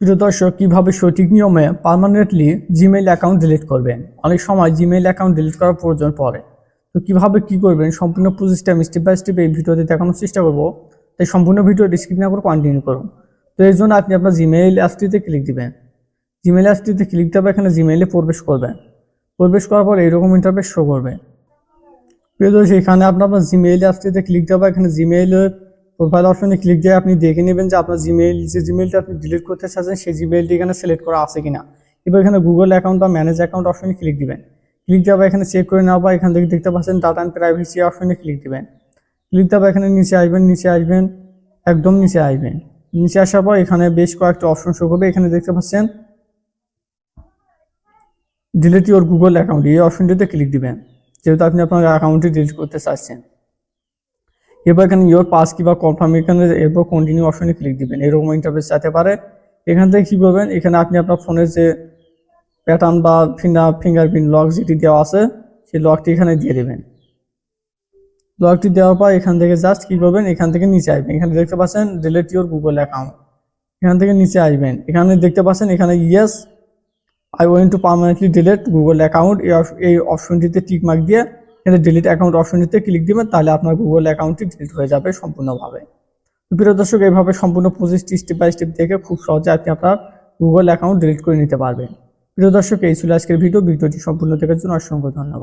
প্রিয় দর্শক, কিভাবে সঠিক নিয়মে পার্মানেন্টলি জিমেইল অ্যাকাউন্ট ডিলিট করবেন। অনেক সময় জিমেইল অ্যাকাউন্ট ডিলিট করার প্রয়োজন পড়ে। তো কিভাবে কি করবেন সম্পূর্ণ প্রসেসটা আমি স্টেপ বাই স্টেপ এই ভিডিওতে দেখানোর চেষ্টা করব। তাই সম্পূর্ণ ভিডিও স্কিপ না করে কন্টিনিউ করুন। তো এর জন্য আপনি আপনার জিমেইল অ্যাপসটিতে ক্লিক দিবেন। জিমেইল অ্যাপসটিতে ক্লিক দেবে, এখানে জিমেইলে প্রবেশ করবেন। প্রবেশ করার পর এইরকম ইন্টারফেস শো করবে। প্রিয় দর্শক, এখানে আপনার জিমেইল অ্যাপসটিতে ক্লিক দেবে, এখানে জিমেইলের প্রোফাইল অপশনে ক্লিক দিয়ে আপনি দেখে নেবেন যে আপনার যে জিমেইলটা আপনি ডিলিট করতে চাচ্ছেন সেই জিমেইলটি এখানে সিলেক্ট করা আছে কিনা। এবার এখানে গুগল অ্যাকাউন্ট বা ম্যানেজ অ্যাকাউন্ট অপশনে ক্লিক দিবেন। ক্লিক দেওয়া এখানে চেক করে নেওয়া বা এখান থেকে দেখতে পাচ্ছেন ডাটা অ্যান্ড প্রাইভেসি অপশনে ক্লিক দিবেন। ক্লিক দেওয়া এখানে নিচে আসবেন, একদম নিচে আসবেন। নিচে আসার পর এখানে বেশ কয়েকটা অপশন শো করবে। এখানে দেখতে পাচ্ছেন ডিলিট ইউর গুগল অ্যাকাউন্ট, এই অপশনটিতে ক্লিক দিবেন যেহেতু আপনি আপনার অ্যাকাউন্টটি ডিলিট করতে চাচ্ছেন। এবার এখানে ইয়োর পাস কিংবা কনফার্ম, এখানে এরপর কন্টিনিউ অপশনে ক্লিক দিবেন। এরকম ইন্টারফেস যেতে পারে। এখান থেকে কী করবেন, এখানে আপনি আপনার ফোনের যে প্যাটার্ন বা ফিঙ্গারপ্রিন্ট লক যেটি দেওয়া আছে সেই লকটি এখানে দিয়ে দেবেন। লকটি দেওয়ার পর এখান থেকে জাস্ট কী করবেন, এখান থেকে নিচে আসবেন। এখানে দেখতে পাচ্ছেন ডিলিট ইউর গুগল অ্যাকাউন্ট, এখান থেকে নিচে আসবেন। এখানে দেখতে পাচ্ছেন এখানে yes I want to permanently delete Google account, এই অপশনটিতে টিক মার্ক দিয়ে এখানে ডিলিট অ্যাকাউন্ট অপশনটিতে ক্লিক দিবেন। তাহলে আপনার গুগল অ্যাকাউন্টটি ডিলিট হয়ে যাবে সম্পূর্ণভাবে। প্রিয় দর্শক, এইভাবে সম্পূর্ণ প্রসেসটি স্টেপ বাই স্টেপ দেখে খুব সহজে আপনি আপনার গুগল অ্যাকাউন্ট ডিলিট করে নিতে পারবেন। প্রিয় দর্শক, এই ছিল আজকের ভিডিওটি সম্পূর্ণ দেখার জন্য অসংখ্য ধন্যবাদ।